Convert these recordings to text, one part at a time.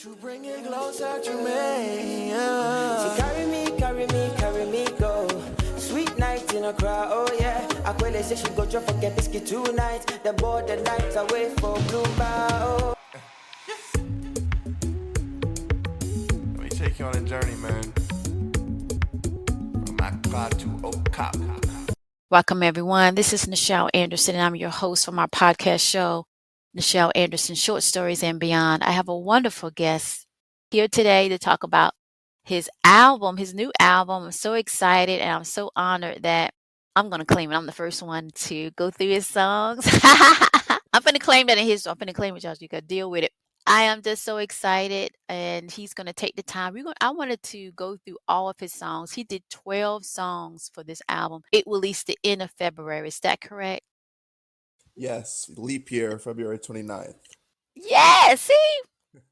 You bring it closer to me. So carry me, go. Sweet night in Accra, oh yeah. Aquile say she go drop for get biscuit tonight. The border nights away for blue bar. Let me take you on a journey, man. From Accra to Okap. Welcome, everyone. This is Nichelle Anderson, and I'm your host for my podcast show, Nichelle Anderson Short Stories and Beyond. I have a wonderful guest here today to talk about his album, his new album. I'm so excited and I'm so honored that I'm going to claim it. I'm the first one to go through his songs. I'm going to claim that I'm going to claim it, y'all. You got to deal with it. I am just so excited, and he's going to take the time. I wanted to go through all of his songs. He did 12 songs for this album. It released the end of February. Is that correct? Yes, leap year, February 29th. Yeah, see?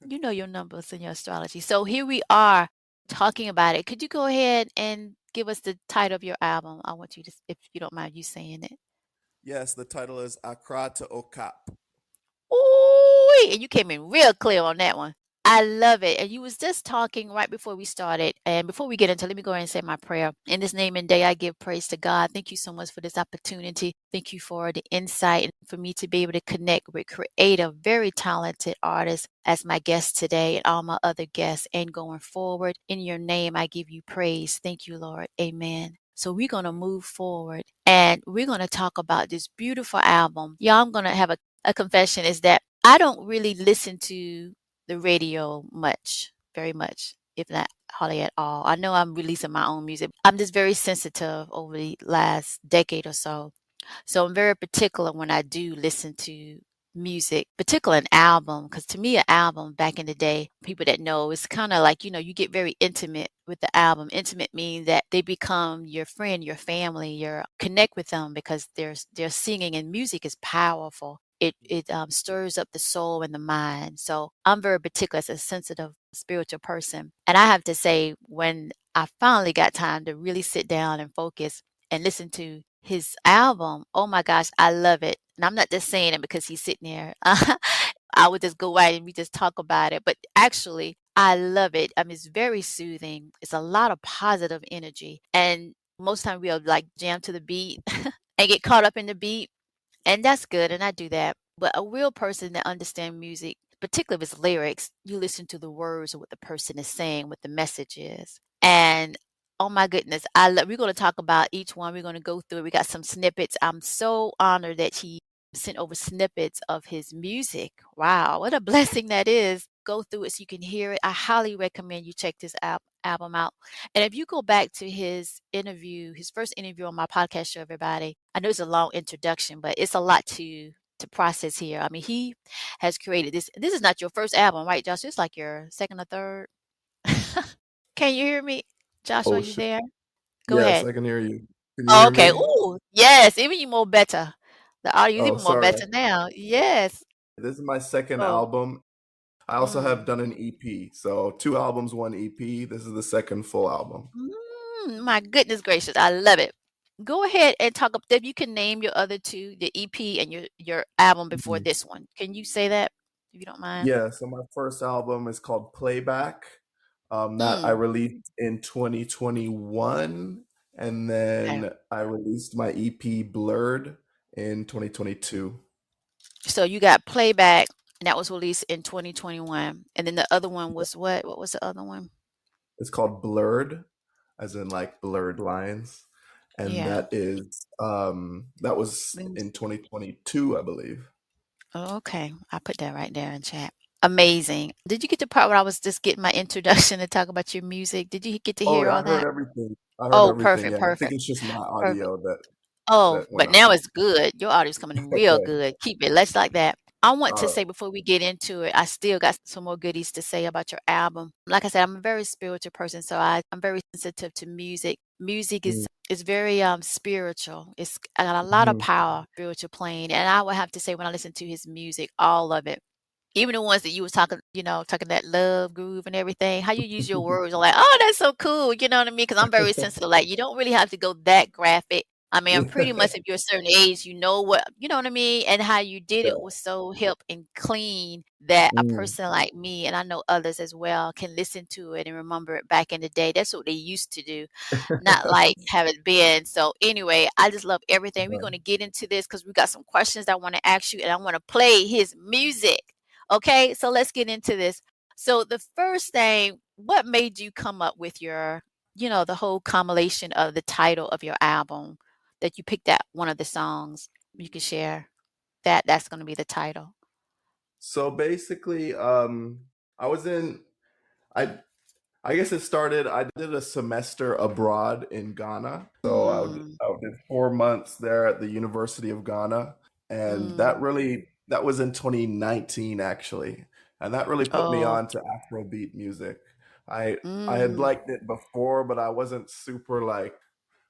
You know your numbers and your astrology. So here we are talking about it. Could you go ahead and give us the title of your album? I want you to, if you don't mind you saying it. Yes, the title is Accra to Okap. Ooh, and you came in real clear on that one. I love it. And you was just talking right before we started. And before we get into, let me go ahead and say my prayer. In this name and day, I give praise to God. Thank you so much for this opportunity. Thank you for the insight and for me to be able to connect with creative, very talented artists as my guest today and all my other guests and going forward. In your name, I give you praise. Thank you, Lord. Amen. So we're going to move forward and we're going to talk about this beautiful album. Y'all, I'm going to have a confession is that I don't really listen to the radio much, very much, if not hardly at all. I know I'm releasing my own music. I'm just very sensitive over the last decade or so. So I'm very particular when I do listen to music, particularly an album, because to me, an album back in the day, people that know, it's kind of like, you get very intimate with the album. Intimate means that they become your friend, your family, you connect with them because they're singing, and music is powerful. It stirs up the soul and the mind. So I'm very particular as a sensitive spiritual person. And I have to say, when I finally got time to really sit down and focus and listen to his album, oh my gosh, I love it. And I'm not just saying it because he's sitting there. I would just go out and we just talk about it. But actually, I love it. I mean, it's very soothing. It's a lot of positive energy. And most time we'll like jam to the beat and get caught up in the beat. And that's good, and I do that. But a real person that understands music, particularly with lyrics, you listen to the words of what the person is saying, what the message is. And oh my goodness, we're going to talk about each one. We're going to go through it. We got some snippets. I'm so honored that he sent over snippets of his music. Wow, what a blessing that is. Go through it so you can hear it. I highly recommend you check this album out. And if you go back to his first interview on my podcast show, everybody, I know it's a long introduction, but it's a lot to process here. I mean, he has created this. This is not your first album, right, Joshua? It's like your second or third. Can you hear me? Joshua, Oh, are you there? Go yes, ahead. I can hear you. Can you Oh, hear okay. me? Ooh, yes, even you more better. The audio is Oh, even more sorry. better now. Yes. This is my second Oh, album. I also have done an EP. So 2 albums, 1 EP. This is the second full album. my goodness gracious, I love it. Go ahead and talk up. If you can name your other two, the EP and your album before Mhm. this one. Can you say that if you don't mind? Yeah, so my first album is called Playback. That I Mm, released in 2021, and okay. then I released my EP Blurred in 2022. So you got Playback, and that was released in 2021, and then the other one was what? What was the other one? It's called Blurred, as in like blurred lines, and Yeah. that was in 2022, I believe. Oh, okay. I put that right there in chat. Amazing. Did you get the part where I was just getting my introduction to talk about your music? Did you get to Oh hear yeah, all that? I heard Oh, everything. perfect, Yeah, I think perfect, it's just my perfect. audio Oh, that went but out. now it's good. Your audio's coming in real Okay. good. Keep it. Let's like that. I want to Uh, say before we get into it, I still got some more goodies to say about your album. Like I said, I'm a very spiritual person, so I'm very sensitive to music. Music mm, is very spiritual. It's got a lot of mhm. power, spiritual plane. And I would have to say when I listen to his music, all of it. Even the ones that you was talking, talking that love groove and everything, how you use your words, I'm like, oh, that's so cool. You know what I mean? Because I'm very sensitive. Like, you don't really have to go that graphic. I mean, pretty much if you're a certain age, you know what I mean? And how you did it Yeah. was so hip and clean that a Mm. person like me, and I know others as well, can listen to it and remember it back in the day. That's what they used to do, not like have it been. So anyway, I just love everything. We're Uh, going to get into this because we got some questions I want to ask you, and I want to play his music. Okay, so let's get into this. So the first thing, what made you come up with the whole compilation of the title of your album that you picked out one of the songs you can share that's going to be the title? so basically, I was in I I guess it started. I did a semester abroad in Ghana. So Mm, I did 4 months there at the University of Ghana. And mm, that was in 2019, actually. And that really put me oh, on to Afrobeat music. I had mm, liked it before, but I wasn't super like,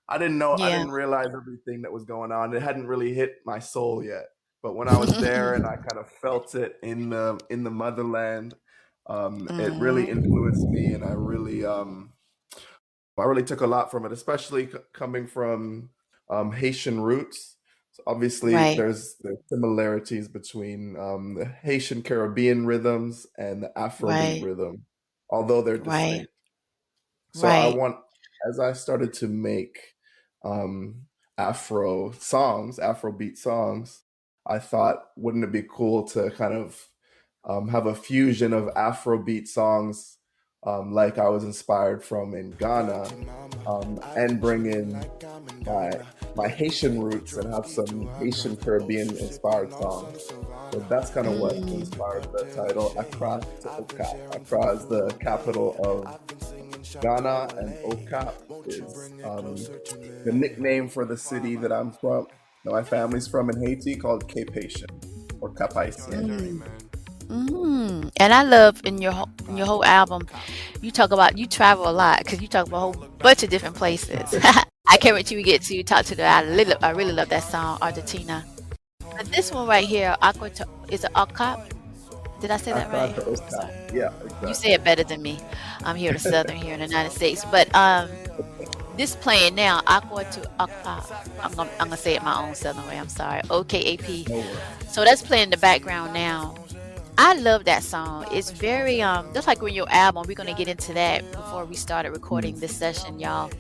I yeah. didn't realize everything that was going on. It hadn't really hit my soul yet. But when I was there and I kind of felt it in the motherland, it really Mhm, influenced me, and I really took a lot from it, especially coming from Haitian roots. So obviously, right, there's similarities between the Haitian Caribbean rhythms and the Afrobeat right, rhythm, although they're right, distinct. So right. as I started to make um, Afrobeat songs, I thought, wouldn't it be cool to kind of have a fusion of Afrobeat songs, like I was inspired from in Ghana, and bring in my my Haitian roots and have some Haitian Caribbean inspired songs. So that's kind of what Mm, inspired the title Accra to Okap. Accra is the capital of Ghana, and Okap is the nickname for the city that my family's from in Haiti, called Cape Haitian or Cap Haitien. mm, and I love in your whole album, you travel a lot because you talk about a whole bunch of different places. I can't wait till we get to talk to I really love that song, Argentina. But this one right here, is it Okap? Did I say that Accra right? to I'm sorry. Okap. Yeah, You say exactly. it better than me. I'm here to Southern here in the United States. But this playing now, Aqua to Okap. I'm gonna say it my own Southern way. I'm sorry. OKAP. No worries. So that's playing in the background now. I love that song. It's very just like when your album, we're gonna get into that before we started recording Mm, this session, y'all.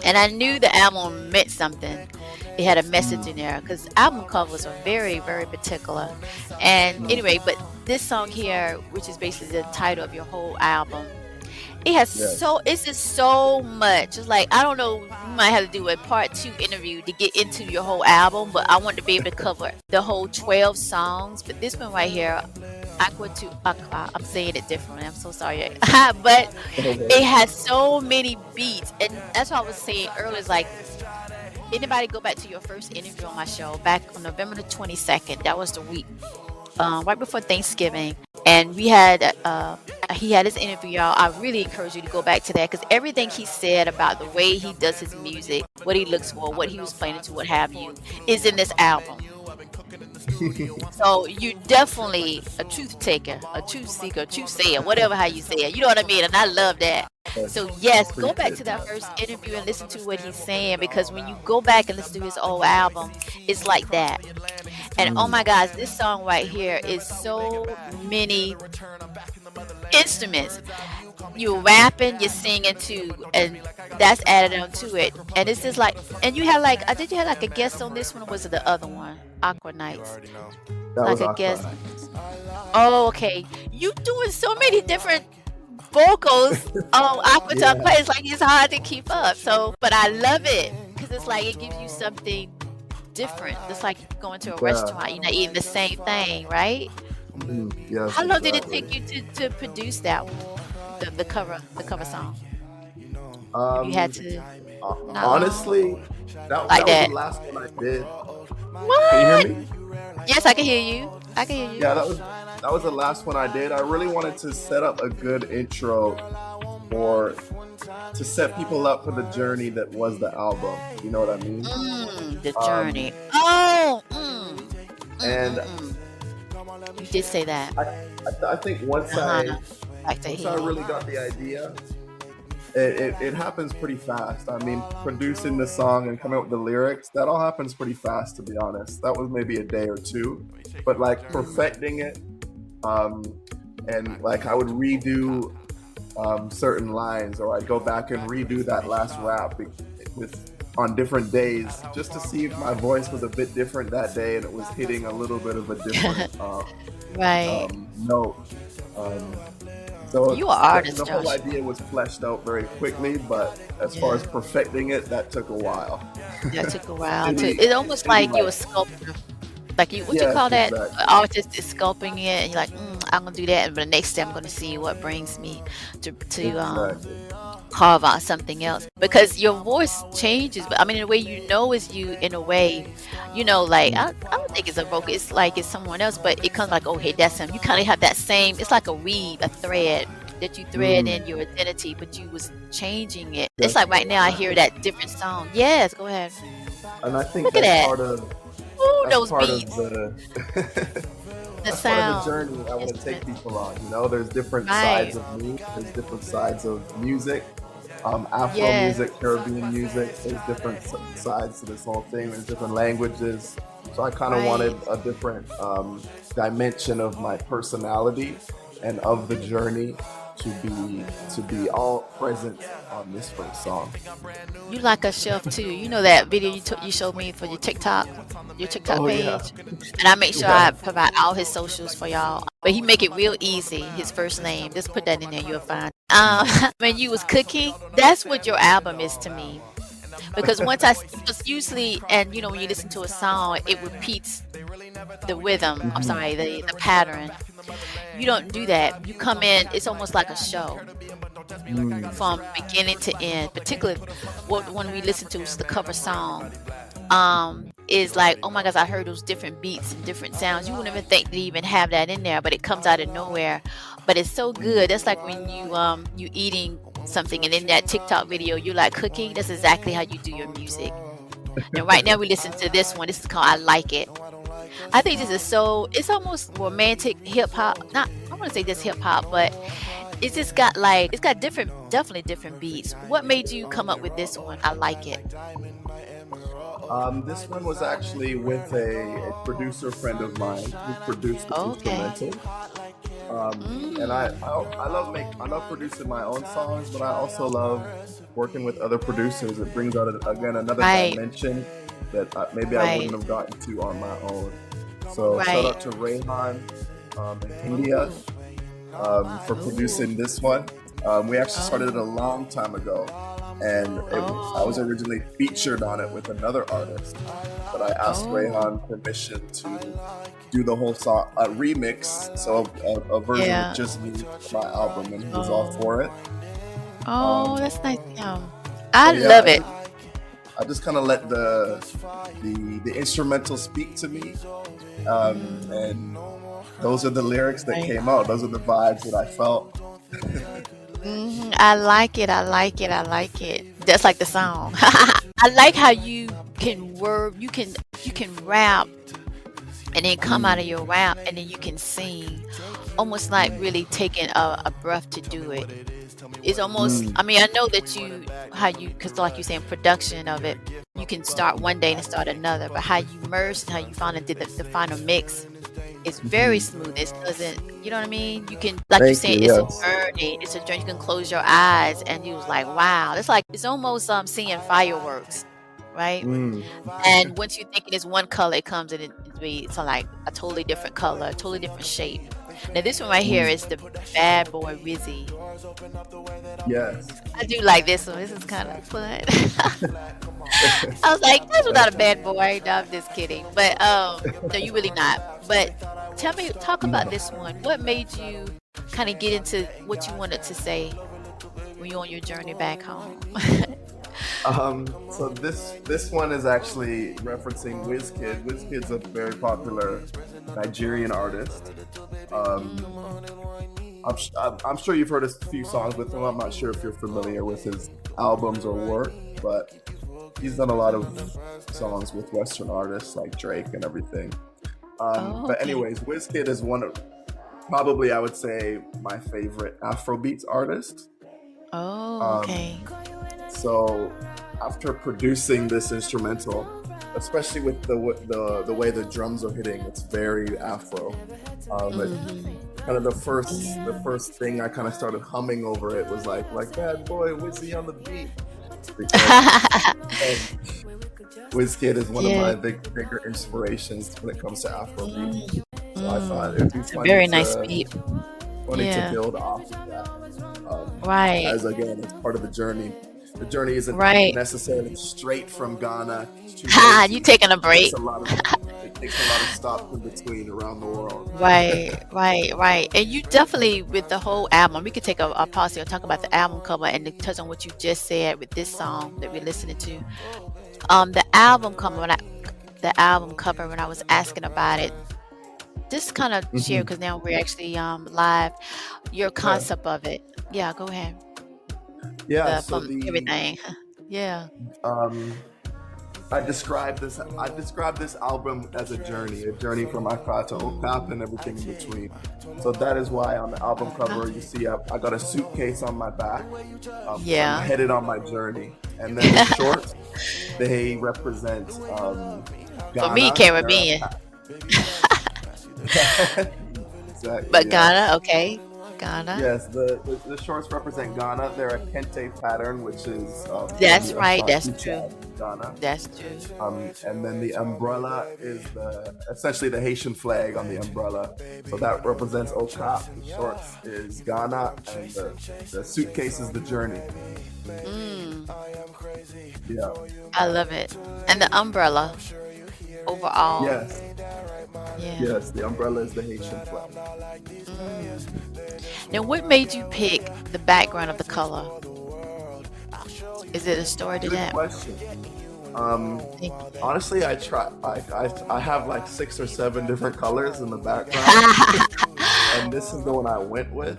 And I knew the album meant something. It had a message mm, in there because album covers are very, very particular. And mm. anyway, but this song here, which is basically the title of your whole album, Yes. it's just so much. It's like I don't know, we might have to do a part 2 interview to get into your whole album, but I want to be able to cover the whole 12 songs. But this one right here, Aqua to Aqua, I'm saying it differently. I'm so sorry. But No it worries. has so many beats. And that's what I was saying earlier. Is like anybody go back to your first interview on my show back on November the 22nd. That was the week right before Thanksgiving, and he had his interview, y'all. I really encourage you to go back to that because everything he said about the way he does his music, what he looks for, what he was planning to, what have you, is in this album. So you definitely a truth taker, a truth seeker, a truth sayer, whatever how you say it. You know what I mean? And I love that. So yes, go back Appreciate to that that. first interview and listen to what he's saying because when you go back and listen to his old album, it's like that. And oh Mm, my gosh, this song right here is so many instruments. You're rapping, you're singing too, and that's added on to it. And it's just like, and you had like, I did you have like a guest on this one, or was it the other one, Aqua Nights? that Like was a Accra guest. Nights. Oh, okay. You doing so many different vocals on Aqua Talk Yeah, Play. It's like it's hard to keep up. So, but I love it because it's like it gives you something different. It's like going to a yeah. restaurant. You're not eating the same thing, right? Yes, How long did it exactly. take you to produce that one? The cover song. If you had Um, to, not long, Honestly, like that was the that. last one I did. Can you hear What? me? Yes, I can hear you. I can hear you. Yeah, that was the last one I did. I really wanted to set up a good intro for to set people up for the journey that was the album. You know what I mean? The Um, journey. Oh, and mm. You did say that. I think Hana, back to once I Haiti. really got the idea, it happens pretty fast. I mean, producing the song and coming up with the lyrics, that all happens pretty fast, to be honest. That was maybe a day or two, but like perfecting it, um, and like I would redo certain lines, or I'd go back and redo that last rap with on different days just to see if my voice was a bit different that day and it was hitting a little bit of a different Right. note. Um, so You are the artist, whole Josh. idea was fleshed out very quickly, but as far Yeah. as perfecting it, that took a while. That took a while to. maybe It's almost maybe like you're like a sculptor. Like you, what you yes, call that? exactly, Artist is sculpting it, and you're like, I'm gonna do that, but the next step I'm gonna see what brings me to exactly. carve out something else because your voice changes. But I mean, the way you know is you in a way, like Mm, I don't think it's a vocal. It's like it's someone else, but it comes like, oh, hey, that's him. You kind of have that same. It's like a weed, a thread that you thread mm, in your identity, but you was changing it. It's like right now I definitely. hear that different song. Yes, go ahead. And I think Look at that. Ooh, that's those part of beats, the the that's part of the sound, journey I want to take instruments. people on. You know, there's different Right. sides of me, there's different sides of music, Afro Yes. music, Caribbean music. There's different sides to this whole thing. There's different languages. So I kind of Right. wanted a different dimension of my personality and of the journey to be all present on this first song. You like a chef too. You know that video you showed me for your TikTok Oh yeah, page, and I make sure yeah. I provide all his socials for y'all. But he make it real easy. His first name, just put that in there. You'll find. When you was cooking, that's what your album is to me. Because because usually, and when you listen to a song, it repeats the rhythm. I'm Mhm. sorry, the pattern. You don't do that. You come in. It's almost like a show Mm. from beginning to end. Particularly, what when we listen to the cover song, is like, oh my gosh, I heard those different beats and different sounds. You wouldn't even think they even have that in there, but it comes out of nowhere. But it's so good. That's like when you eating something, and in that TikTok video you like cooking. That's exactly how you do your music. And right now we listen to this one. This is called I Like It. I think this is it's almost romantic hip hop. Not, I want to say this hip hop, but it's just got like, it's got definitely different beats. What made you come up with this one? I Like It. This one was actually with a producer friend of mine who produced the Okay. instrumental. And Mm, I love producing my own songs, but I also love working with other producers. It brings out again another right, dimension that maybe I wouldn't right, have gotten to on my own. So shout right. out to Rayhan in India Ooh, for ooh, producing this one. We actually started it a oh, long time ago, and I was oh, originally featured on it with another artist, but I asked oh, Rayhan permission to do the whole song, a remix, so a version with yeah. just me for my album, and he was all Oh, for it. oh, Um, that's nice. Yeah. so I yeah, love it. I just kind of let the instrumental speak to me, Mm, and those are the lyrics that right. came out. Those are the vibes that I felt. I like it. I like it. I like it. Just like the song. I like how you can you can rap and then come out Mm, of your rap and then you can sing, almost like really taking a breath to do it. It's almost, mm, I mean, I know that because like you saying, production of it, you can start one day and start another, but how you merge and how you finally did the final mix is very mhm. smooth. It doesn't, you know what I mean? You can, like you Thank saying, you. it's a Yes. journey. It's a journey. You can close your eyes and you was like, wow. It's like, it's almost seeing fireworks, right? Mm, And once you think it is one color, it comes in it's like a totally different color, a totally different shape. Now this one right here mm. is the bad boy Wizzy. Yes. I do like this one. This is kind of fun. I was like, that's Thank not a you. bad boy. No, I'm just kidding. But no, you really not. But talk about No. this one. What made you kind of get into what you wanted to say when you're on your journey back home? So this one is actually referencing Wizkid. Wizkid's a very popular Nigerian artist. Um, Mm, I'm sure you've heard a few songs with him. I'm not sure if you're familiar with his albums or work, but he's done a lot of songs with Western artists like Drake and everything. oh, But okay. anyways, Wizkid is one of probably I would say my favorite Afrobeats artist. Oh, Um, okay. so after producing this instrumental, especially with the way the drums are hitting, it's very Afro. It Hmm. kind of the first thing I kind of started humming over it was like Bad Boy Wizzy on the beat, because um, Wizkid is one of Yeah. my bigger inspirations when it comes to Afrobeat. Mm, So I thought it'd be it's a very nice beat. funny to Yeah. build off of that. Right. As again, it's part of the journey. The journey isn't Right. necessarily straight from Ghana to Ha! You Haiti. taking a It takes break? a lot of stops in between around the world. Right, right, right. And you definitely, with the whole album, we could take a pause here and talk about the album cover and to touch on what you just said with this song that we're listening to. The album cover when I was asking about it, just kind of share Hmm. because now we're actually live. Your Yeah, concept of it. Yeah, go ahead. yeah. The So from the everything. Yeah. um, I describe this album as a journey from Accra to Okap and everything in between. So that is why on the album cover you see I got a suitcase on my back, because I'm Yeah. headed on my journey. And then the shorts, they represent For me, Ghana. Caribbean. Exactly, But yeah. Ghana, okay. Ghana. Yes, the shorts represent Ghana. They're a kente pattern, which is That's the right. That's Ashanti true. tribe of Ghana. That's true. And then the umbrella is essentially the Haitian flag on the umbrella. So that represents Okap. The shorts is Ghana, and the suitcase is the journey. Mm, Yeah. I love it. And the umbrella overall. Yes. Yeah. Yes. The umbrella is the Haitian flag. Mm. Now, what made you pick the background of the color? Is it a story to Good that? question. Um, Thank Honestly, I try. I have like 6 or 7 different colors in the background, you. and this is the one I went with.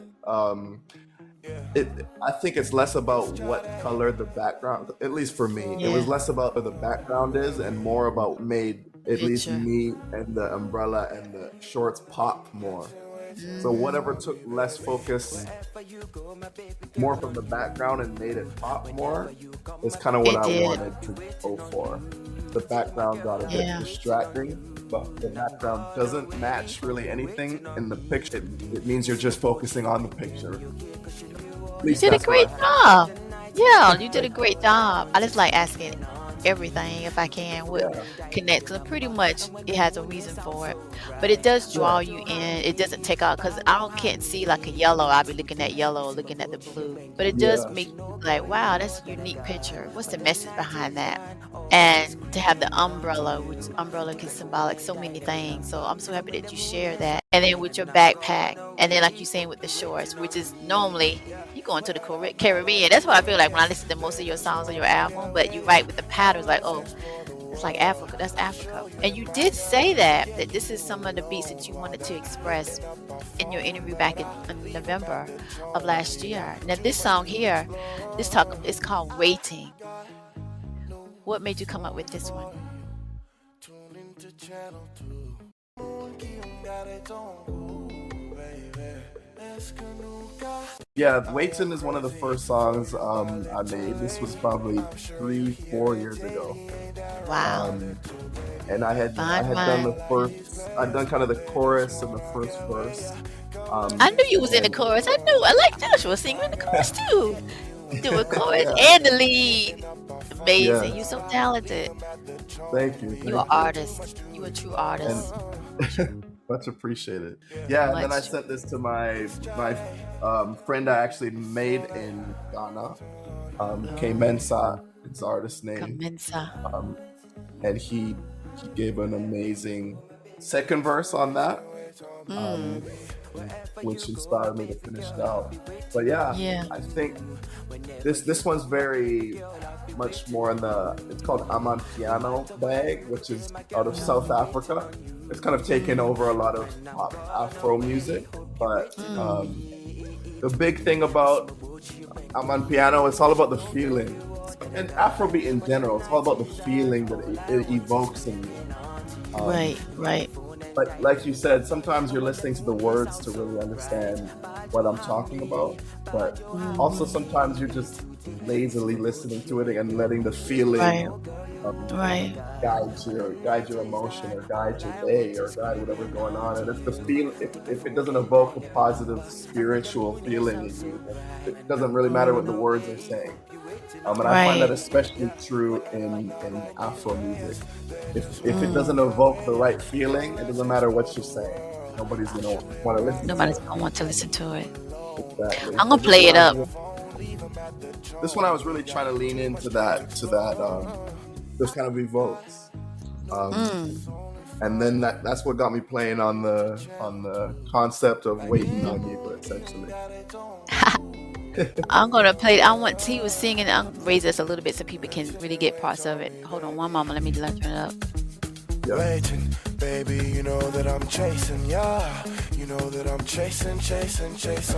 It I think it's less about what color the background, at least for me, it was Yeah. less about what the background is and more about made at least Picture. me and the umbrella and the shorts pop more. So whatever Hmm. took less focus more from the background and made it pop more is kind of what It I did. wanted to go for. The background got a bit Yeah. distracting, but the background doesn't match really anything in the picture. It means you're just focusing on the picture. At You least did a that's what great I job. Yeah, you did a think. great job. I just like asking everything if I can what Yeah, connects. 'Cause pretty much it has a reason for it, but it does yeah, draw you in. It doesn't take out because can't see like a yellow. I'll be looking at yellow or looking at the blue, but it does yeah, make you like, wow, that's a unique picture. What's the message behind that? And to have the umbrella, which umbrella can symbolic so many things. So I'm so happy that you share that. And then with your backpack, and then like you saying with the shorts, which is normally you go into the Caribbean. That's what I feel like when I listen to most of your songs on your album. But you write with the patterns, like, oh, it's like Africa. That's Africa. And you did say that this is some of the beats that you wanted to express in your interview back in November of last year. Now this song here, this talk is called Waiting. What made you come up with this one? yeah. Waiting is one of the first songs I made. This was probably 3, 4 years ago. Wow. Um, and I Fine had done the wine. first, I'd done kind of the chorus and the first verse. I knew you was in the And chorus. I knew. I like Joshua singing in the chorus too. You do a chorus yeah, and the lead. Amazing. You're yes, so talented. thank you, You are thank you. artist. You a true And artist. much appreciated. Yeah, and then I Much. sent this to my friend I actually made in Ghana, K Oh, Mensa, his artist name, Kamensa. um, and he gave an amazing second verse on that, um, Mm, which inspired me to finish it out. But yeah, yeah. I think this one's very much more in it's called Amanpiano bag, which is out of South Africa. It's kind of taken over a lot of pop Afro music, but Mm, the big thing about Amanpiano, it's all about the feeling. And Afrobeat in general, it's all about the feeling that it evokes in you. Um, right, right. like you said, sometimes you're listening to the words to really understand what I'm talking about. But also sometimes you're just lazily listening to it and letting the Right. feeling um, Right. guide your emotion or guide your day or guide whatever's going on. And if the feel if it doesn't evoke a positive spiritual feeling in you, then it doesn't really matter what the words are saying. And I find that Right. especially true in Afro music. If it Mm. doesn't evoke the right feeling, it doesn't matter what you're saying. Nobody's gonna want to listen to Nobody's it. gonna want to listen to it. Exactly. I'm So gonna play it up. this one I was really trying to lean into that those kind of evokes. Um, Mm. and then that's what got me playing on the concept of waiting on you, essentially. I'm gonna play. I want. He was singing. I'm gonna raise this a little bit so people can really get parts of it. Hold on, one moment. Let me turn it up. Yeah. Waiting, baby, you know that I'm chasing ya. You know that I'm chasing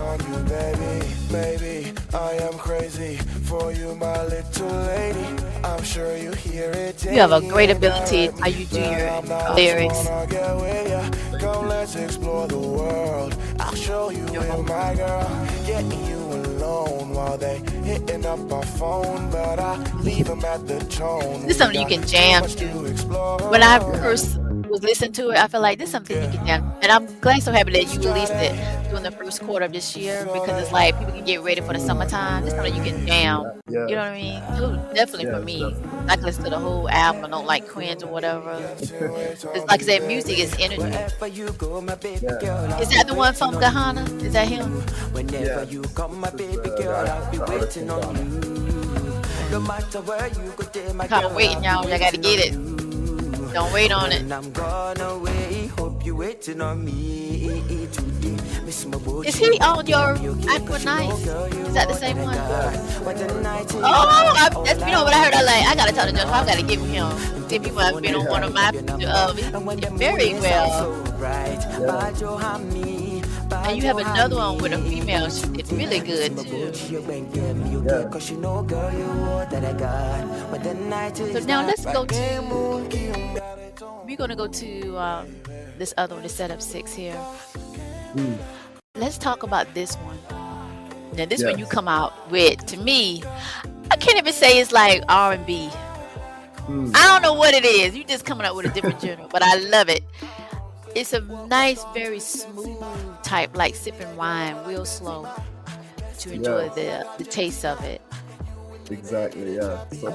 on you, baby. Baby, I am crazy for you, my little lady. I'm sure you hear it. You have a great ability how you do your lyrics. Get with ya. Come, let's explore the world. I'll show you Your in vocal. my girl. Getting you alone while they hitting up our phone, but I leave them at the tone. This is something you can jam to. When I first was listening to it, I feel like this is something you can jam. And I'm glad, so happy that you released it during the first quarter of this year because it's like people can get ready for the summertime. This is something you can jam. Yeah. You know what I mean? So definitely for Yes, me. definitely. I can listen to the whole album. I don't like cringe or whatever. It's like I said, music is energy. Wherever you go, my baby Yeah. girl. Is that the one from Ghana? Is that him? Whenever Yeah. you come, my This is, baby the girl, I'll be artist waiting from on Ghana. you. No matter where you go, there, my Call girl, waiting, y'all. Y'all gotta get it. Don't wait on it. and I'm gonna wait. Hope you waiting on me today. Miss my boy, Is he on your Aqua Nights? Is that the same one? what the night is. That's, you know what I heard. I gotta tell the judge. I gotta give him. If people have been on one of my very well. And you have another one with a female. It's really good too. So now let's go to. We're gonna go to this other one, the setup 6 here. Let's talk about this one. Now this one you Yes. come out with, to me, I can't even say it's like R&B. I don't know what it is. You just coming up with a different genre, but I love it. It's a nice, very smooth type, like sipping wine, real slow, to enjoy the taste of it. Exactly. Yeah. So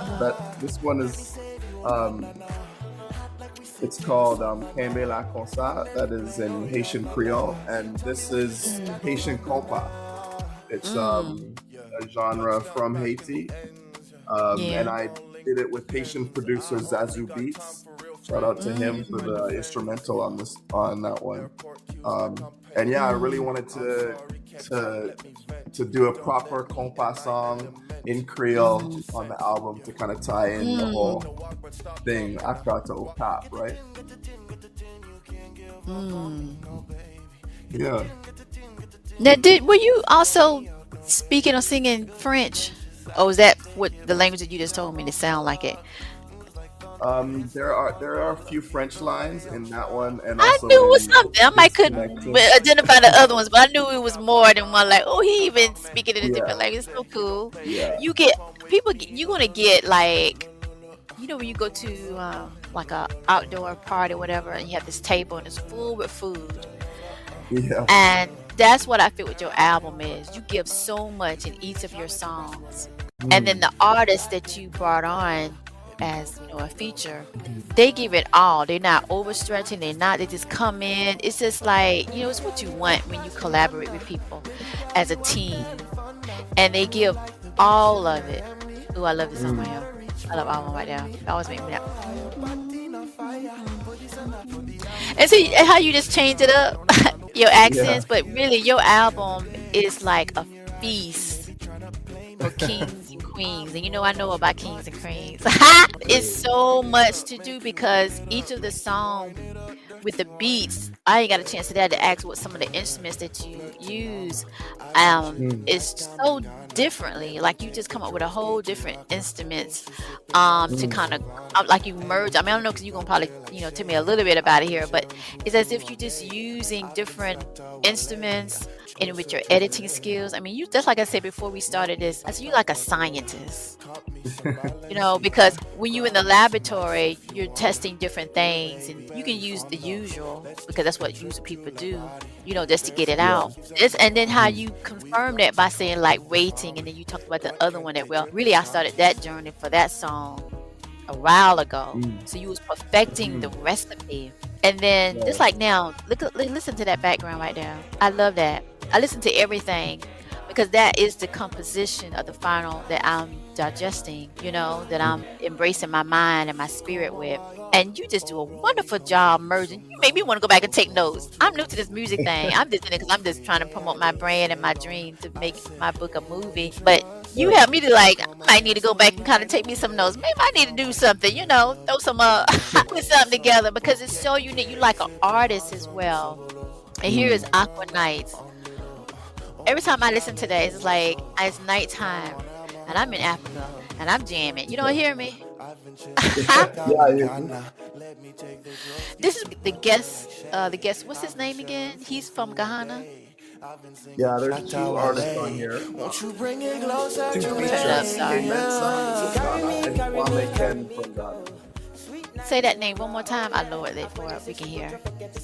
this one is it's called Kembe La Consa. That is in Haitian Creole, and this is Haitian compa. It's a genre from Haiti, and Yeah. I did it with Haitian producer Zazu Beats. Shout out to him for the instrumental on that one. And yeah, I really wanted to do a proper compa song in Creole on the album to kind of tie in the whole thing, Accra to Okap, right? Yeah. Now, were you also speaking or singing French, or was that what the language that you just told me to sound like it? There are a few French lines in that one, and I also knew it was in something. I might couldn't Disconnected. identify the other ones, but I knew it was more than one. Like, oh, he even speaking in a different Yeah, language. It's so cool. yeah, You get you're gonna get like, you know, when you go to like a outdoor party or whatever, and you have this table and it's full with food, yeah. and that's what I feel with your album is. You give so much in each of your songs, and then the artists that you brought on as, you know, a feature, they give it all. They're not overstretching. They just come in. It's just like, you know, it's what you want when you collaborate with people as a team, and they give all of it. Ooh, I love this song right here. I love all of them right there. It always make me that. And see how you just change it up, your accents, but really your album is like a feast for kings and queens. And you know, I know about kings and queens. It's so much to do because each of the songs with the beats, I ain't got a chance to that to ask what some of the instruments that you use is so differently. Like you just come up with a whole different instruments to kind of like you merge. I mean, I don't know, because you're gonna probably, you know, tell me a little bit about it here, but it's as if you're just using different instruments and with your editing skills. I mean, you just like I said before we started this, I said you like a scientist. Because when you're in the laboratory, you're testing different things, and you can use the usual because that's what usual people do, just to get it Yeah. out. And then how you confirm that by saying like waiting, and then you talked about the other one that really I started that journey for that song a while ago. So you was perfecting the recipe, and then just like now, listen to that background right there. I love that. I listen to everything because that is the composition of the final that I'm digesting, that I'm embracing my mind and my spirit with. And you just do a wonderful job merging. You made me want to go back and take notes. I'm new to this music thing. I'm just in it because I'm just trying to promote my brand and my dream to make my book a movie. But you helped me to I might need to go back and kind of take me some notes. Maybe I need to do something, throw some put something together because it's so unique. You like an artist as well. And here is Aqua Nights. Every time I listen to that, it's like it's nighttime, and I'm in Africa, and I'm jamming. You don't hear me? Yeah. This is the guest. What's his name again? He's from Ghana. Yeah, there's 2 artists on here. 2 features. Sorry. K Mensa from Ghana and Kwame Ken from Ghana. Say that name one more time. I lowered it for we can hear.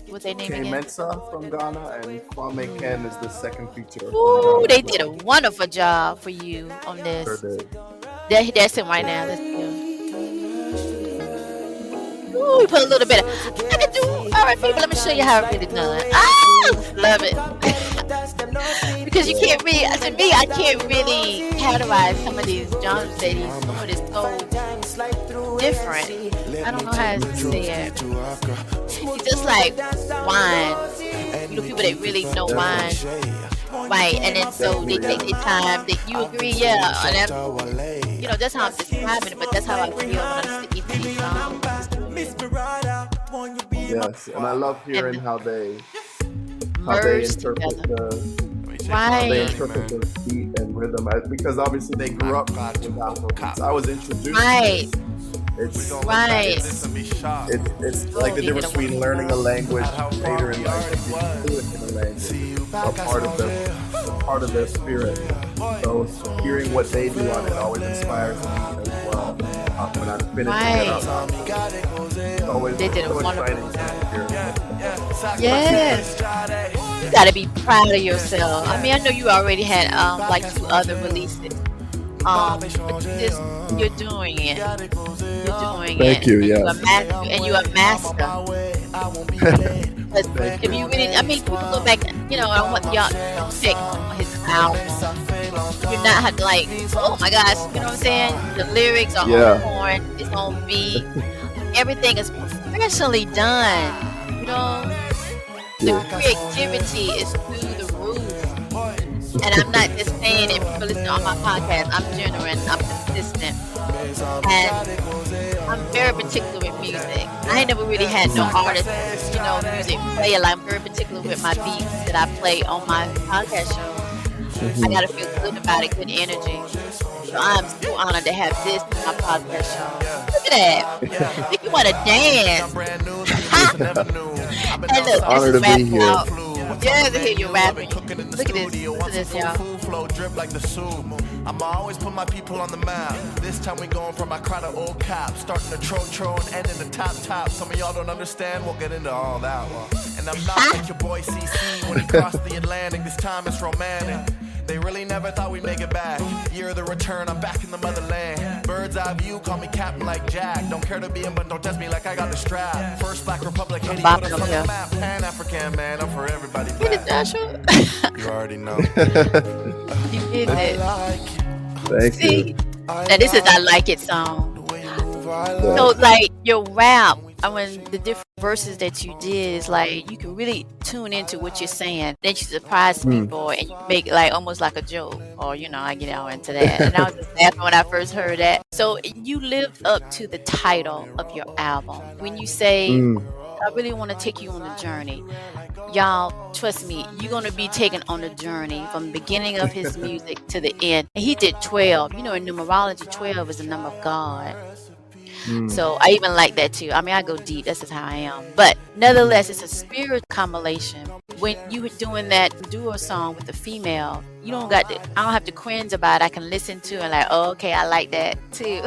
What's their name K again? Mensa from Ghana and Kwame Ken is the second feature. Ooh, they did a wonderful job for you on this. Sure did. That's him right now. Let's do. Ooh, we put a little bit of. I can do R&B, but let me show you how it really done. Love it. Because you can't really, to me, I can't really categorize some of these genres that he's doing. It's so different. I don't know how to say it. It's just like wine. People that really know wine. Right, and then so they take their time. You agree, yeah. And that's how I'm describing it, but that's how I feel when I'm listening to these songs. Yes, and I love hearing how they Merge interpret together. how they Right. interpret the beat and rhythm, because obviously they grew up with Afrobeats. I was introduced. Right. It's Right. it's like the difference between learning a language later in life and being fluent in a language. A part of their spirit. So hearing what they do on it always inspires me as well. When I finish it up, it's always They did a so wonderful exciting to hear. Yes. You gotta be proud of yourself. I mean, I know you already had like 2 other releases. But you're doing it. You're doing Thank it. you, And yeah. you're a master. If you really, I mean, people go back. I don't want y'all to take on his album. You're not have to oh my gosh, you know what I'm saying? The lyrics are Yeah. on point. It's on beat. Everything is professionally done. The creativity is through the roof. And I'm not just saying it for listening on my podcast. I'm genuine. I'm consistent. And I'm very particular with music. I ain't never really had no artist, music player. I'm very particular with my beats that I play on my podcast show. I gotta feel good about it, good energy. So I'm so honored to have this in my podcast show. Look at that. Make you want to dance. And look, Honor this to is be rap here. out. Yeah, to hear you rapping. Look at this. Listen to this, y'all. Flow drip like the soup. I'ma always put my people on the map. This time we going from Accra to Okap. Starting the tro and ending the top. Some of y'all don't understand, we'll get into all that one. And I'm not like your boy CC when he crossed the Atlantic. This time it's romantic. They really never thought we'd make it back. Year of the return, I'm back in the motherland. Bird's eye view, call me captain like Jack. Don't care to be him, but don't test me like I got the strap. First Black Republic, Haiti put us on the map. Pan-African, man, I'm for everybody Get it, black. Joshua. You already know. You did it. Thank See, you. now this is I Like It song. So your rap, when the different verses that you did is you can really tune into what you're saying. Then you surprise people and you make it almost like a joke, or I get all into that. And I was just laughing when I first heard that. So you lived up to the title of your album when you say, "I really want to take you on a journey." Y'all, trust me, you're going to be taken on a journey from the beginning of his music to the end. And he did 12. In numerology, 12 is the number of God. So I even like that too. I mean, I go deep. That's just how I am. But Nevertheless, it's a spirit compilation. When you were doing that duo song with the female, you don't got to, I don't have to cringe about it. I can listen to and like, oh, okay, I like that too.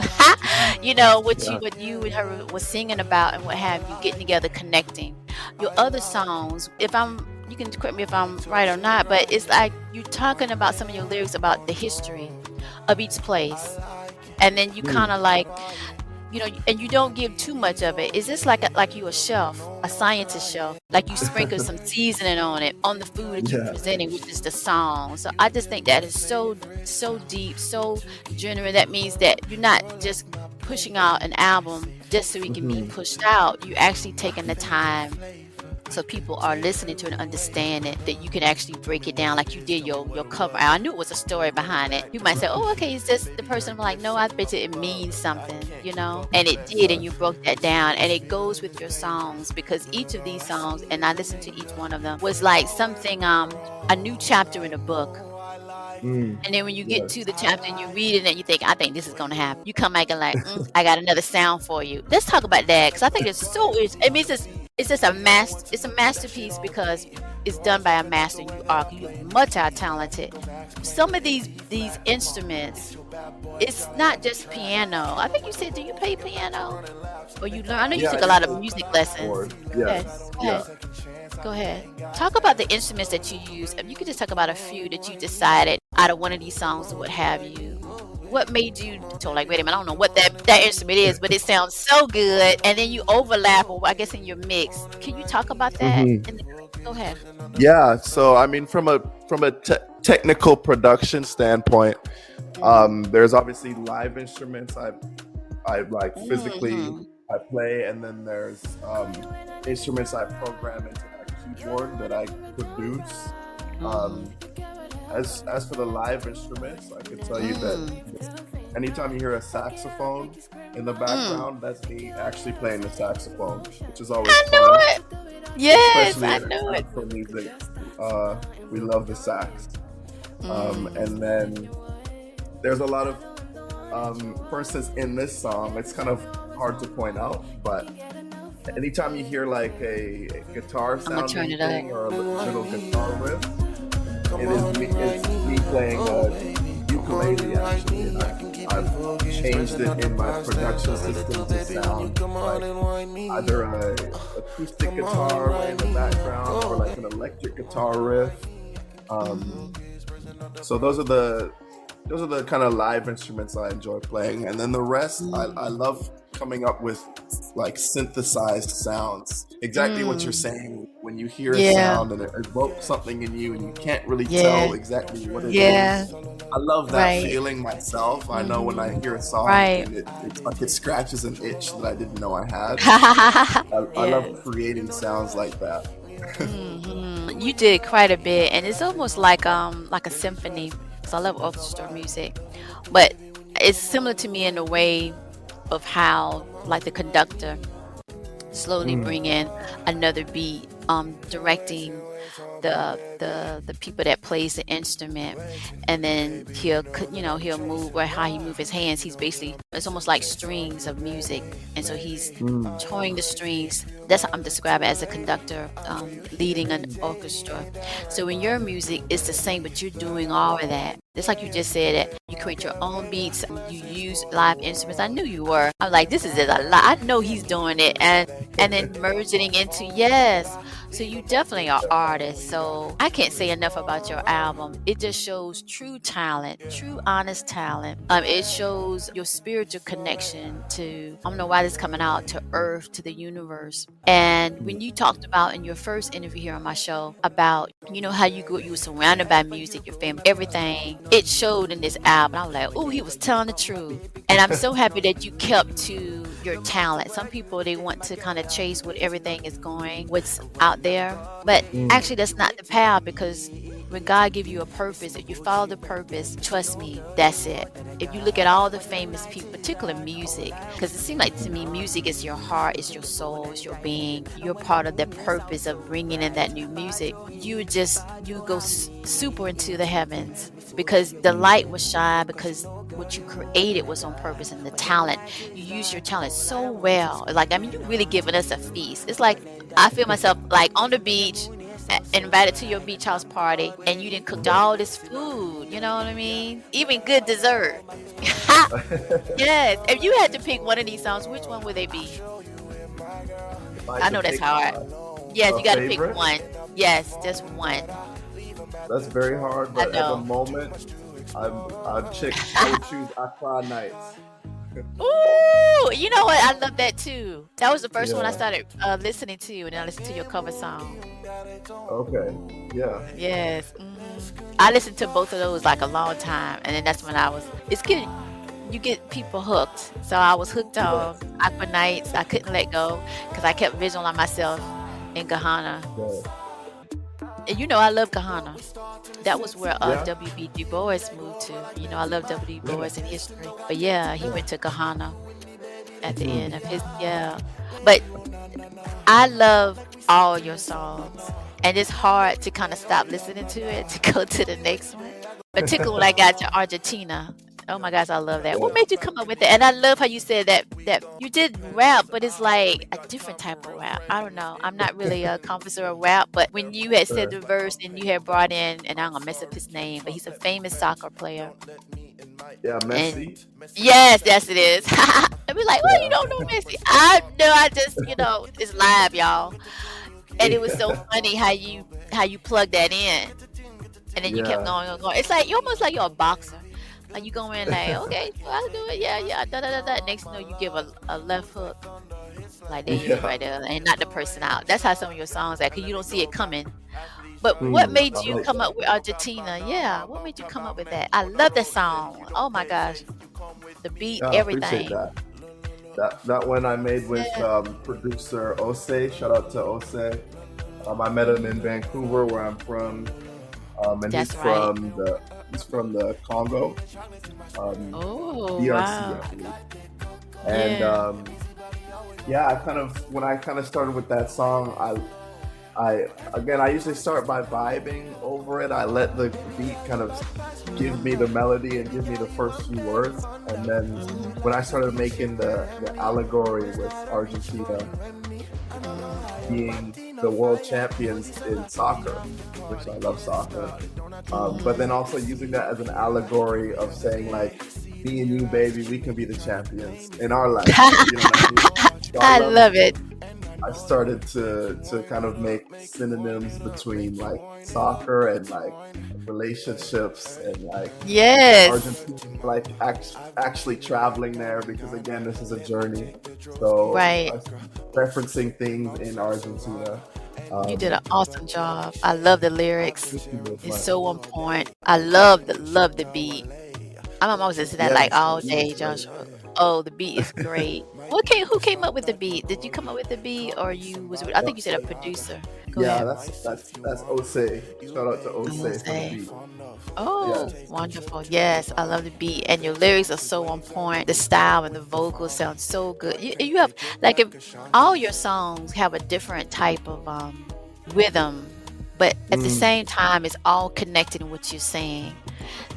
Yeah. What you and her was singing about and what have you, getting together, connecting. Your other songs, if I'm, you can correct me if I'm right or not, but it's like you're talking about some of your lyrics about the history of each place, and then you kind Mm. of like, and you don't give too much of it. Is this like you a chef, a scientist chef? Like you sprinkle some seasoning on it, on the food that you're Yeah. presenting, which is the song. So I just think that is so deep, so genuine. That means that you're not just pushing out an album just so it can be Hmm. pushed out. You're actually taking the time so people are listening to it and understand it, that you can actually break it down like you did your cover. I knew it was a story behind it. You might say, oh, okay, it's just the person. I'm like, no, I bet you it means something, and it did, and you broke that down, and it goes with your songs, because each of these songs, and I listened to each one of them, was like something, a new chapter in a book. Mm. And then when you get Yes. to the chapter and you read it and you think, I think this is going to happen, you come back and like, I got another sound for you. Let's talk about that, because I think I mean, it's just it's a masterpiece because it's done by a master. You're multi-talented. Some of these instruments, it's not just piano. I think you said, do you play piano? Or you learn? I know you Yeah, I took a used lot of to music play lessons. keyboard. Okay, Yes. go Yeah. ahead. Go ahead. Talk about the instruments that you use. If you could just talk about a few that you decided out of one of these songs or what have you. What made you so like, wait a minute, I don't know what that instrument is, but it sounds so good. And then you overlap, or I guess in your mix. Can you talk about that? Hmm. Go ahead. Yeah. So I mean, from a technical production standpoint, there's obviously live instruments. I like physically Hmm. I play, and then there's instruments I program into my keyboard that I produce. Um, Hmm. as for the live instruments, I can tell you that Mm. anytime you hear a saxophone in the Mm. background, that's me actually playing the saxophone, which is always I know fun, it. Yes, especially I in know it. Afro music. We love the sax. Mm. And then there's a lot of, for instance, in this song, it's kind of hard to point out, but anytime you hear like a guitar I'm gonna turn sounding it up. thing or a little guitar riff, it's me playing a ukulele actually, and I've changed it in my production system to sound like either a acoustic guitar in the background or like an electric guitar riff. Um, Hmm. so those are the kind of live instruments I enjoy playing, and then the rest I Mm. love coming up with like synthesized sounds. Exactly what you're Mm. saying. When you hear a Yeah. sound and it evokes something in you, and you can't really Yeah. tell exactly what it Yeah. is. I love that Right. feeling myself. I know when I Hmm. hear a song Right. and it's like it scratches an itch that I didn't know I had. I love Yes. creating sounds like that. You did quite a bit, and it's almost like a symphony. So I love orchestra music, but it's similar to me in a way of how, like the conductor, slowly Mm, bring in another beat, directing the people that plays the instrument, and then he'll move, or how he move his hands. He's basically, it's almost like strings of music, and so he's mm, touring the strings. That's how I'm describing as a conductor, leading an orchestra. So in your music, it's the same, but you're doing all of that. Just like you just said, that you create your own beats, you use live instruments. I knew you were. I'm like, this is a lot. I know he's doing it, and then merging into, yes. So you definitely are artist. So I can't say enough about your album. It just shows true talent, true honest talent. It shows your spiritual connection to, I don't know why this is coming out, to earth, to the universe. And mm, when you talked about in your first interview here on my show about, how you were surrounded by music, your family, everything, it showed in this album. I was like, oh, he was telling the truth. And I'm so happy that you kept to your talent. Some people, they want to kind of chase what everything is going, what's out there. But mm. actually, that's not the path, because when God give you a purpose, if you follow the purpose, trust me, that's it. If you look at all the famous people, particularly music, because it seems like to me, music is your heart, it's your soul, it's your being. You're part of the purpose of bringing in that new music. You go super into the heavens. because the light was shine, because what you created was on purpose, and the talent, you use your talent so well. Like, I mean, you really giving us a feast. It's like I feel myself like on the beach, invited to your beach house party, and you didn't cooked all this food. You know what I mean? Even good dessert. Yes. If you had to pick one of these songs, which one would they be? If I I could know that's pick hard. Yes, a you got to pick favorite, one. Yes, just one. that's very hard. I But at the know. moment, I would choose Accra Nights. Ooh, you know what? I love that too. That was the first one I Yeah. started listening to, and I listened to your cover song. Okay. Yeah. Yes. I listened to both of those like a long time, and then that's when I was. It's good. You get people hooked. So I was hooked on Yes. Aqua Nights. I couldn't let go because I kept visualizing myself in Ghana. Yes. And you know, I love Ghana. That was where Yeah. W.B. Du Bois moved to. You know, I love W.B. Du Bois Yeah. in history. But yeah, he Yeah. went to Ghana at the end Mhm. of his, yeah. But I love all your songs. And it's hard to kind of stop listening to it to go to the next one. Particularly when I got to Argentina. Oh my gosh, I love that. What Yeah. made you come up with it? And I love how you said that you did rap, but it's like a different type of rap. I don't know. I'm not really a connoisseur of rap, but when you had said Sure. the verse and you had brought in, and I'm gonna mess up his name, but he's a famous soccer player. Yeah. And Messi. yes, it is. I'd be like, well, you Yeah. don't know Messi. I know. I just, it's live, y'all. And it was so Yeah. funny how you plugged that in, and then you kept Yeah. going and going. It's like you almost like you're a boxer. Like you go in like, okay, so I'll do it. Yeah, yeah. Da, da, da, da. Next, you give a left hook. Like there you go, Yeah. right there, and knock the person out. That's how some of your songs are, because you don't see it coming. But what Mm, made I you like come that. up with Argentina? Yeah, what made you come up with that? I love that song. Oh my gosh, the beat, Yeah. I appreciate everything. that. That one I made with Yeah, producer Ose. Shout out to Ose. I met him in Vancouver, where I'm from, and that's right. he's from the Congo, um, Oh DRC, wow. I believe. And Yeah. yeah, when I kind of started with that song, I usually start by vibing over it. I let the beat kind of give me the melody and give me the first few words, and then Mhm. when I started making the allegory with Argentina being the world champions in soccer, which I love soccer, but then also using that as an allegory of saying like, me and you, baby, we can be the champions in our life. You know what I mean? So I love it. I started to kind of make synonyms between like soccer and like relationships and like Yes. Argentina, like actually traveling there, because again, this is a journey. So Right. I started referencing things in Argentina. You did Um, an awesome job. I love the lyrics. thank you very It's much. so on point. I love the beat. I'm almost listen to that like Yes, the all beat is day, great. Joshua. Oh, the beat is great. Who came up with the beat? Did you come up with the beat, or I think you said a producer. Go Yeah, ahead. that's Ose. Shout out to Ose for the Jose. beat. Oh, Yes. wonderful. Yes, I love the beat. And your lyrics are so on point. The style and the vocals sound so good. You have, like, if all your songs have a different type of rhythm, but at the Mm, same time, it's all connected in what you're saying.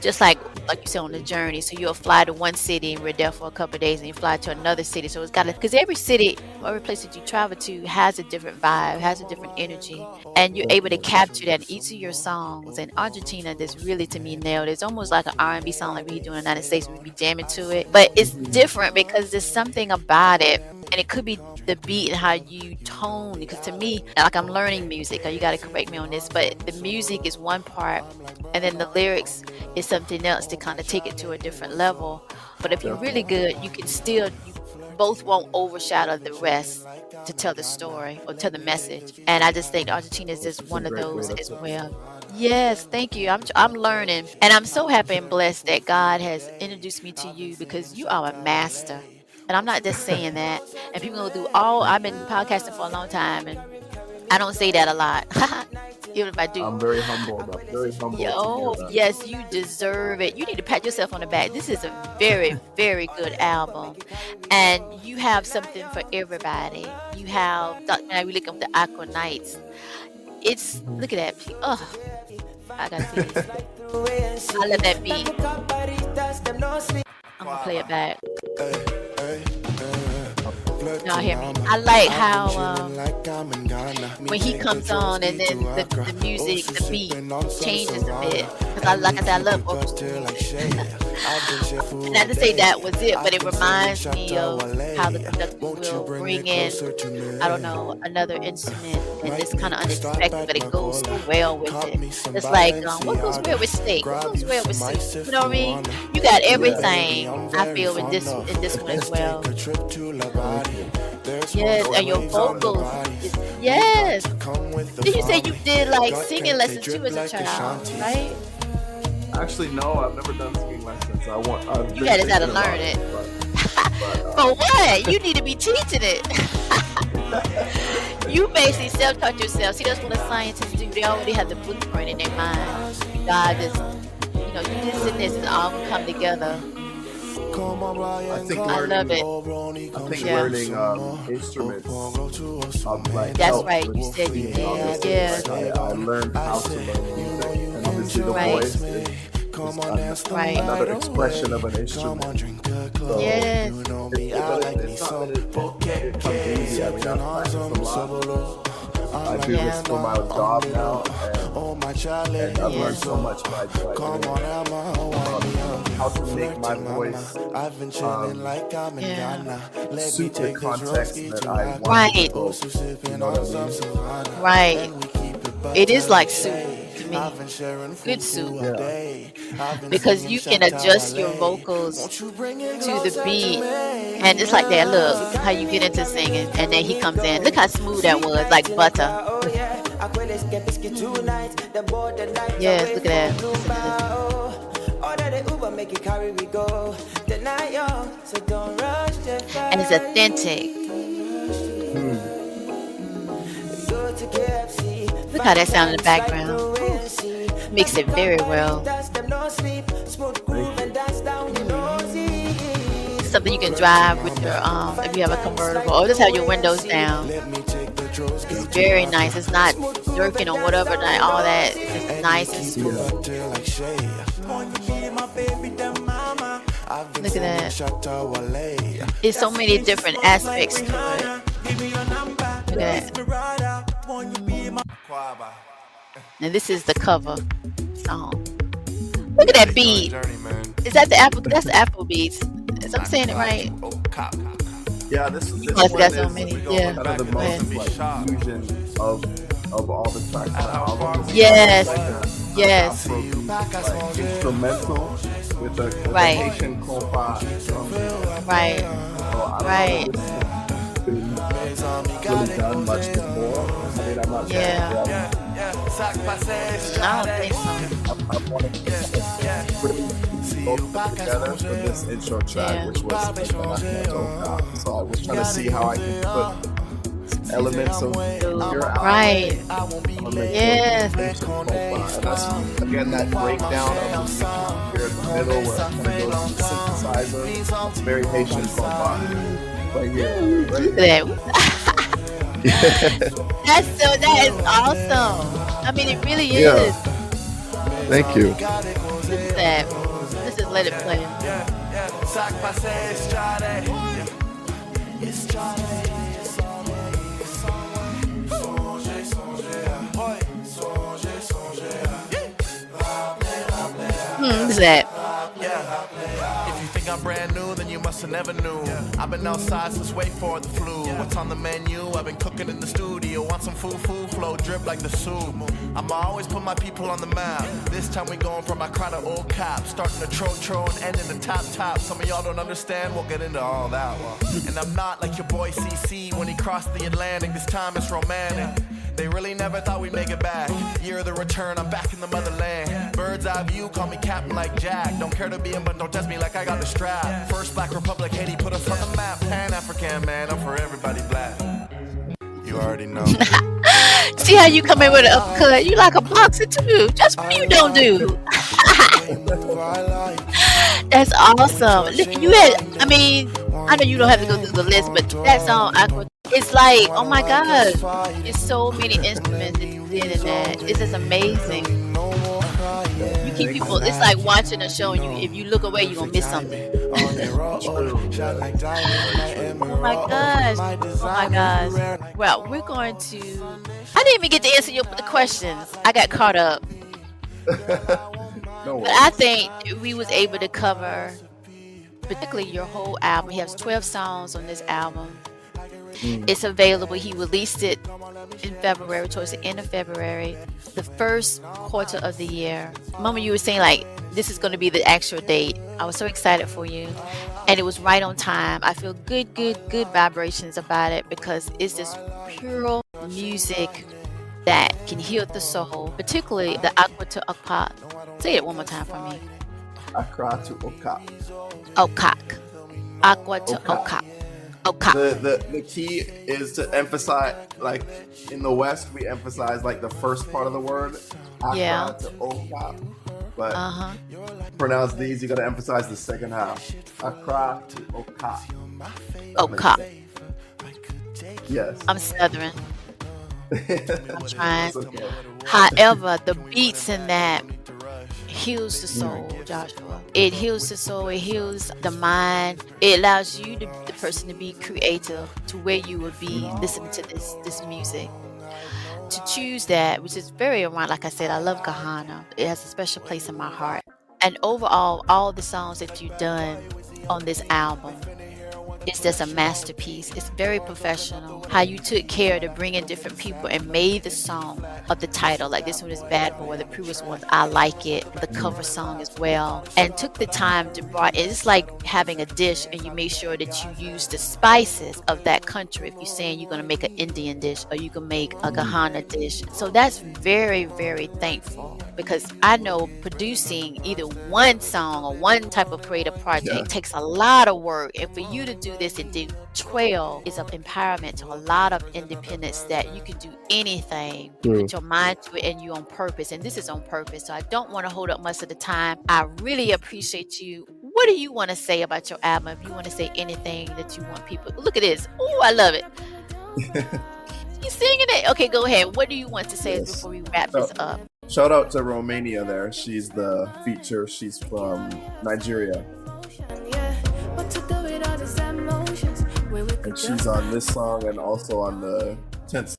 Just like you said, on the journey. So you'll fly to one city and we're there for a couple of days, and you fly to another city. So it's got to, because every city, every place that you travel to has a different vibe, has a different energy, and you're able to definitely. capture that in each of your songs. And Argentina, that's really to me nailed. It's almost like an R&B song like we do in the United States. We be jamming to it, but it's Mhm. different because there's something about it, and it could be the beat and how you tone. Because to me, like, I'm learning music. You got to correct me on this, but the music is one part, and then the lyrics is something else to kind of take it to a different level. But if you're really Definitely. good, you can still, you both won't overshadow the rest to tell the story or tell the message. And I just think Argentina is just That's a one of great way those to as put it. well. Yes, thank you. I'm learning, and I'm so happy and blessed that God has introduced me to you, because you are a master. And I'm not just saying that. And people go through all. I've been podcasting for a long time, and I don't say that a lot. Even if I do. I'm very humbled. I'm very humbled to hear Yo, that. yes, you deserve it. You need to pat yourself on the back. This is a very, very good album. And you have something for everybody. You have, now we look up the Aqua Nights. It's, Mhm. look at that. Oh, I gotta see. I love that beat. I'm gonna play it back. Y'all hear me? I like how when he comes on and then the music, the beat changes a bit. Because like I said, I love vocals. Not to say that was it, but it reminds me of how the conductor will bring in, I don't know, another instrument, and it's kind of unexpected, but it goes so well with it. It's like, what goes well with steak? What goes well with soup? You know what I mean? You got everything. I feel in this one as well. Yes, and your vocals. Yes. Did you say you did like singing lessons too as a child, right? Actually, no, I've never done singing lessons. You gotta learn it. For what? You need to be teaching it. You basically self-taught yourself. See, that's what the scientists do. They already have the blueprint in their mind. God just, you this and this, and all will come together. I think I love it. learning instruments like that's right. You said you did. Yeah. I learned how to learn music, and obviously the voice is another expression of an instrument. So Yes. it's not that it comes easy. I mean, I've practiced a lot. I do this for my job now, and I've learned so much by how to make my voice suit the context that I want. Right. You know what I mean? Right. It is like soup to me. Good soup. Because you can adjust your vocals to the beat. And it's like that, look, how you get into singing. And then he comes in. Look how smooth that was, like butter. Yes, look at that. And it's authentic. Look how that sounds in the background. Mix it very well. Something you can drive with your if you have a convertible, or just have your windows down. It's very nice. It's not jerking or whatever, not all that. It's just nice and smooth. Look at that. There's so many different aspects to it. Look at that. And this is the cover song. Look at that beat. Is that the Apple? That's the Apple beats. Is I'm saying it right? Yeah, this one got so is many. kind Yeah. of the most fusion of all the tracks on the album. Yes. Yes. Instrumental with the Right. Haitian compa. Right. Right. Really done much before. I mean, I'm not Yeah. I don't think so. I wanted to really both together for this intro track, which was Okap. So I was trying to see how I can put elements of your album. Right. Yes. And that's again that breakdown of here in the middle where it kind of goes to synthesizer. It's very Haitian compa. Right here. Right here. That is awesome. I mean, it really is. Yeah. Thank you. Look at that. Let's just let it play. What's that? If you think I'm brand new, then you must have never knew. I've been outside since way before the flu. What's on the menu? I've been cooking in the studio. Want some food flow, drip like the soup. I'ma always put my people on the map. This time we going from Accra to Okap. Starting the tro and ending the top. Some of y'all don't understand, we'll get into all that. And I'm not like your boy CC when he crossed the Atlantic. This time it's romantic. They really never thought we'd make it back. Year of the return, I'm back in the motherland. Bird's eye view, call me Captain like Jack. Don't care to be him, but don't test me like I got the strap. First Black Republic, Haiti put us on the map. Pan-African, man, I'm for everybody black. You already know. See how you come in with an uppercut? You like a boxer too. Just what you don't do. That's awesome. You had, I mean, I know you don't have to go through the list, but that song, it's like, oh my God, it's so many instruments that you did in that. It's just amazing. keep people. It's like watching a show, and if you look away, you're gonna miss something. True. Yes. Oh my gosh! Oh my gosh! Well, we're going to. I didn't even get to answer the questions. I got caught up, No but I worries. think we was able to cover, particularly your whole album. He has 12 songs on this album. It's available. He released it in February, towards the end of February, the first quarter of the year. Mama, you were saying like this is going to be the actual date. I was so excited for you, and it was right on time. I feel good vibrations about it because it's this pure music that can heal the soul, particularly the Aqua to Okap. Say it one more time for me. Accra to Okap. Okap. Aqua to Okap. Okap. Okap. The key is to emphasize, like in the West, we emphasize like the first part of the word, Accra Yeah. to Okap. But Uh-huh. pronounce these, you got to emphasize the second half. Accra to Okap. Okap. Yes. I'm Southern. I'm trying. It's okay. However, the beats in that heals the soul, Joshua. It heals the soul. It heals the mind. It allows you, the person, to be creative to where you would be listening to this music. To choose that, which is very around, like I said, I love Ghana. It has a special place in my heart. And overall, all the songs that you've done on this album, it's just a masterpiece. It's very professional. How you took care to bring in different people and made the song of the title. Like this one is Bad Boy. The previous one's I Like It. The cover song as well. And took the time to brought. It's like having a dish, and you make sure that you use the spices of that country. If you're saying you're gonna make an Indian dish or you can make a Ghana dish, so that's very thankful, because I know producing either one song or one type of creative project takes a lot of work, and for you to do this and do 12 is of empowerment to a lot of independence, that you can do anything, you put your mind to it, and you're on purpose. And this is on purpose, so I don't want to hold up much of the time. I really appreciate you. What do you want to say about your album? If you want to say anything that you want people, look at this. Oh, I love it. You singing it? Okay, go ahead. What do you want to say before we wrap this up? Shout out to Romania there. She's the feature. She's from Nigeria. And she's on this song and also on the 10th.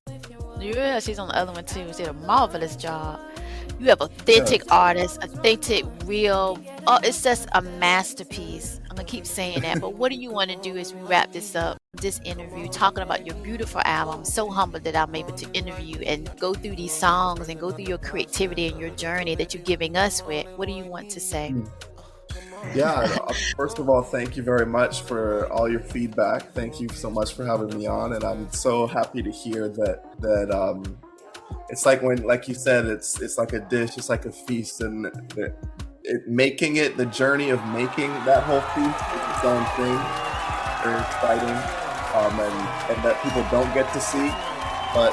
Yeah, she's on the other one too. She did a marvelous job. You have authentic artists, authentic, real. Oh, it's just a masterpiece. I'm gonna keep saying that. But what do you want to do as we wrap this up? This interview, talking about your beautiful album. So humbled that I'm able to interview and go through these songs and go through your creativity and your journey that you're giving us with. What do you want to say? Yeah, first of all, thank you very much for all your feedback. Thank you so much for having me on, and I'm so happy to hear that it's like when, like you said, it's like a dish, it's like a feast, and making it, the journey of making that whole feast is its own thing. Very exciting, and that people don't get to see, but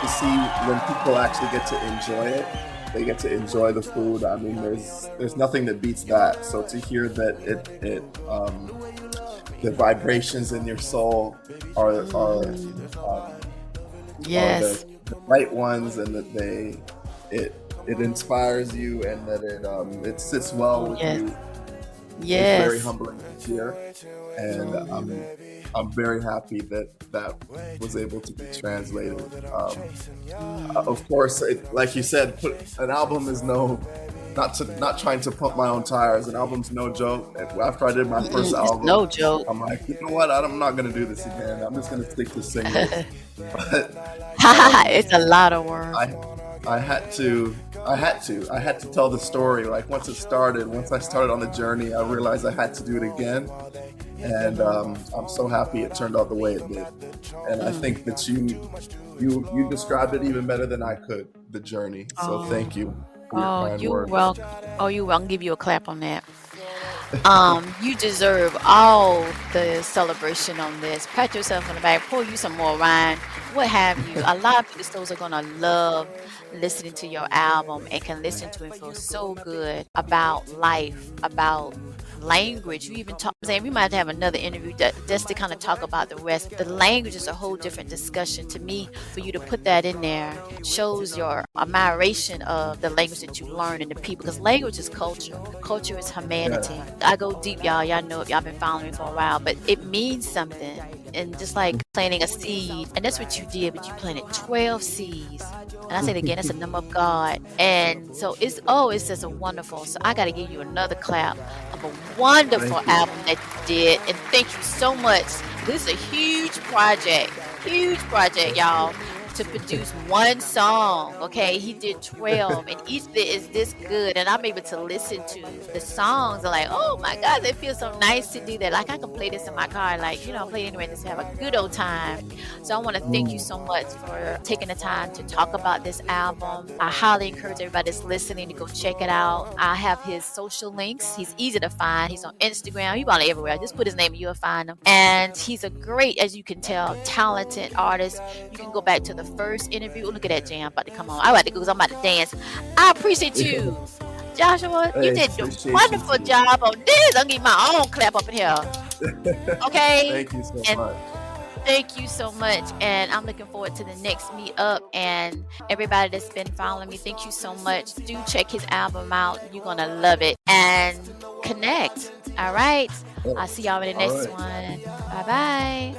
to see when people actually get to enjoy it. They get to enjoy the food. I mean, there's nothing that beats that. So to hear that the vibrations in your soul are Yes. the right ones, and that it inspires you, and that it sits well with you. Yes. It's very humbling to hear, and I'm very happy that was able to be translated. Of course, like you said, an album is not trying to pump my own tires. An album's no joke. After I did my first album, no joke. I'm like, you know what? I'm not gonna do this again. I'm just gonna stick to singles. But it's a lot of work. I had to tell the story. Like once I started on the journey, I realized I had to do it again. And I'm so happy it turned out the way it did. And I think that you described it even better than I could, the journey. So thank you for your kind you're words. welcome. You're welcome. I'll give you a clap on that. You deserve all the celebration on this. Pat yourself on the back, pour you some more wine, what have you. A lot of people are gonna love listening to your album and can listen to it and feel so good about life, about language. You even talk, saying we might have to have another interview just to kind of talk about the rest. The language is a whole different discussion to me. For you to put that in there shows your admiration of the language that you learn and the people, because language is culture. Culture is humanity. I go deep, y'all. Y'all know if y'all been following me for a while, but it means something. And just like planting a seed, and that's what you did, but you planted 12 seeds. And I say it again, that's the number of God. And so it's just a wonderful. So I got to give you another clap of a wonderful album that you did. And thank you so much. This is a huge project, y'all, to produce one song. Okay, he did 12, and each bit is this good, and I'm able to listen to the songs and like, oh my God, it feels so nice to do that. Like I can play this in my car, like, you know, play it anywhere and just have a good old time. So I want to thank you so much for taking the time to talk about this album. I highly encourage everybody that's listening to go check it out. I have his social links. He's easy to find. He's on Instagram. He's on everywhere. Just put his name and you'll find him. And he's a great, as you can tell, talented artist. You can go back to the first interview. Look at that jam about to come on. I'm about to go because I'm about to dance. I appreciate you, Joshua. You did a wonderful job on this. I'm getting my own clap up in here. Okay. Thank you so much. Thank you so much. And I'm looking forward to the next meetup. And everybody that's been following me, thank you so much. Do check his album out. You're going to love it. And connect. All right. I'll see y'all in the next one. Bye-bye.